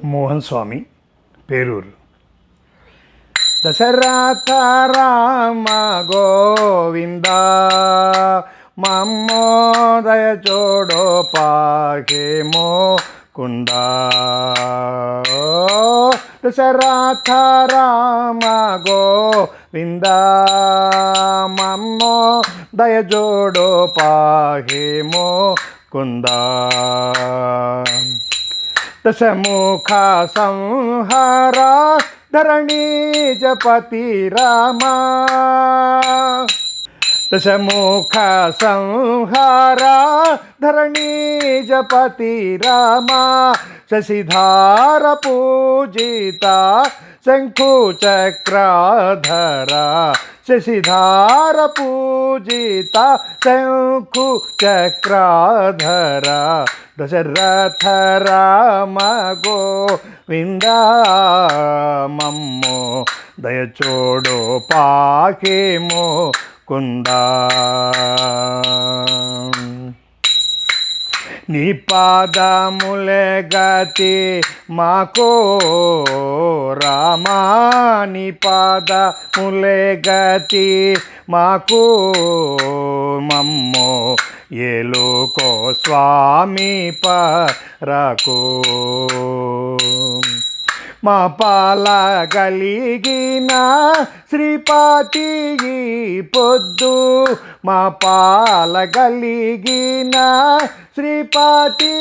మోహన్ స్వామి, పేరూరు. దశరథ రామ గోవింద మమ్మోదయ చూడో పాకేమో కుంద. దశరథ రామ గోవింద మమ్మోదయ చూడో పాకేమో కుంద. దశముఖ సంహార ధరణీజపతి రామ. దశముఖ సంహార ధరణీజపతి రామ. శశిధార పూజిత శంఖు చక్రాధర. శశిధార పూజిత శంఖు చక్రాధర. దశరథ రామ గోవింద మమ్మో దయచోడో పాకేమో కుంద. నీ పాదములే గతి మాకో రామా. నీ పాదములే గతి మాకు మమ్మో ఏలుకో స్వామి పరకు. మా పాల గలిగిన శ్రీపాతి పొద్దు. మా పాల గలిగిన శ్రీపాతి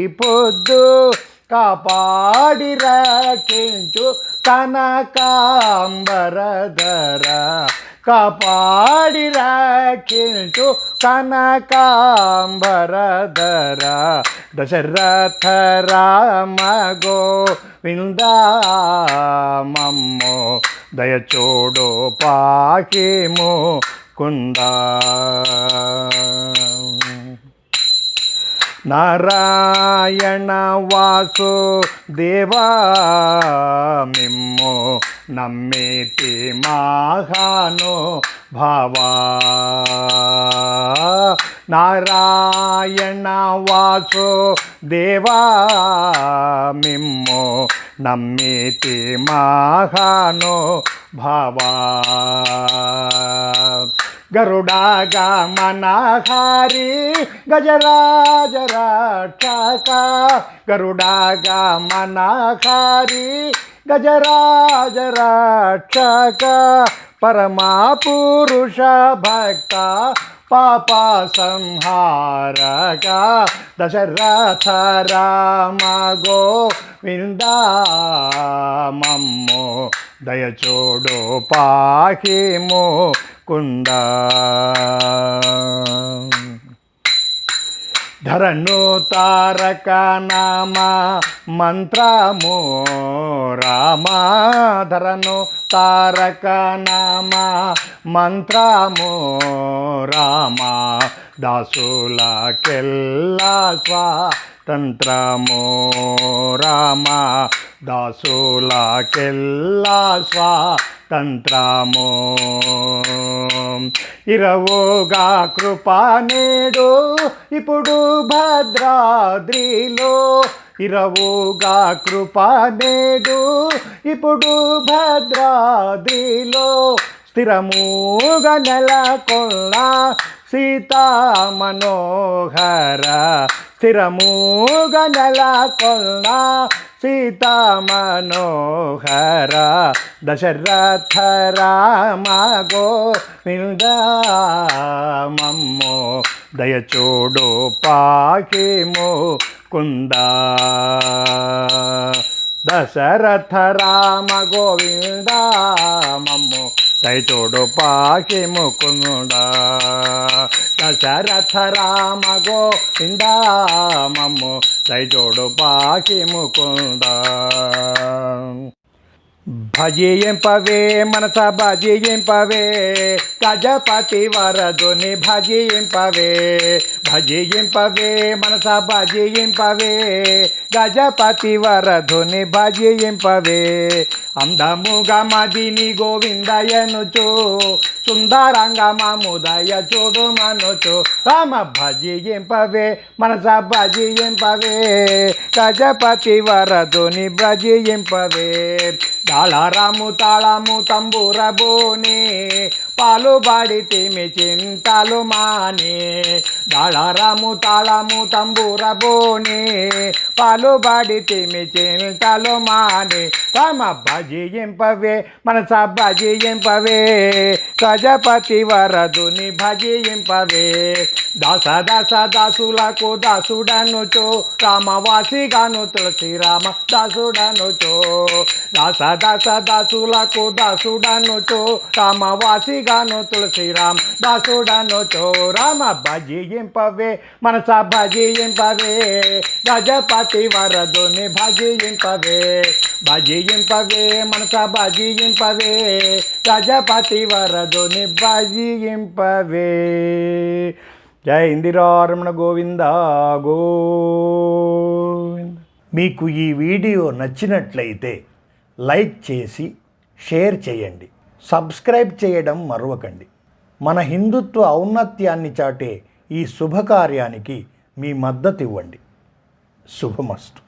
పొద్దు. కాపాడి రక్షించు కనకాంబరధర. కాపాడి రక్షించు కనకాంబరధర. దశరథ రామ గోవింద మమ్మో దయచోడో పాకేమో కుంద. నారాయణ వాసు దేవా మిమ్మో నమ్మేతి మహాను భావా. నారాయణ వాసు దేవా మిమ్మో నమ్మేతి మహాను భావా. గరుడాగమనహారి గజరాజ రక్షక. గరుడాగమనహారి గజరాజ రక్షక. పరమపురుష భక్త పాప సంహారక. దశరథ రామ గోవింద మమ్మో దయచోడో పాకేమో కుంద. ధరణు తారక నామ మంత్రము రామ. ధరణు తారక నామ మంత్రము రామ. దాసులకెల్లా స్వాతంత్రము రామ. దాసులకెల్లా స్వాతంత్రము. ఇరవోగా కృప నేడు ఇప్పుడు భద్రాద్రిలో. ఇరవోగా కృప నేడు ఇప్పుడు భద్రాద్రిలో. స్థిరముగా నెలకొన్న సీతా మనోహర. స్థిరముగా నెలకొన్న సీతా మనోహర. దశరథ రామ గోవింద మమ్మో దయచోడో పాకేమో కుంద. దశరథ రామ గోవింద మమ్మో దయచోడో పాకేమో కుంద. దశరథ రామ గోవింద మమ్మో దయచోడో పాకేమో కుంద. భజింపవే మనస భజింపవే గజపతి వరదుని భజింపవే. భజింపవే మనస భజింపవే గజపతి వరదుని భజింపవే. అందముగా మదిని గోవిందయనుచు సుందరంగా మాముదయ చూడు మనుచు రామ భజింపవే మనస భజింపవే గజపతి వరదుని భజింపవే దాళరాము తాళము తంబూర బోని పాలు బాడితిమి చింతలు మాని దాళరాము తాళము తంబూర బోని పాలు బాడితిమి చింతలు మాని రామ భజింపవే మనస భజింపవే గజపతి వరదుని భజింపవే దాస దాస దాసులకు దాసుడనుచో రామవాసిగాను తులసి రామ దాసుడనుచో దాస దాస దాసులకు దాసుడనుచో రామవాసిగాను తులసి రామ దాసుడనుచో రామ భజింపవే మనస భజింపవే గజపతి వరదుని భజింపవే భజింపవే మనస భజింపవే గజపతి వరదుని భజింపవే. జై ఇందిరారమణ గోవింద గోవింద. మీకు ఈ వీడియో నచ్చినట్లయితే లైక్ చేసి షేర్ చేయండి, సబ్స్క్రైబ్ చేయడం మరవకండి. మన హిందుత్వ ఔన్నత్యాన్ని చాటే ఈ శుభకార్యానికి మీ మద్దతు ఇవ్వండి. శుభమస్తు.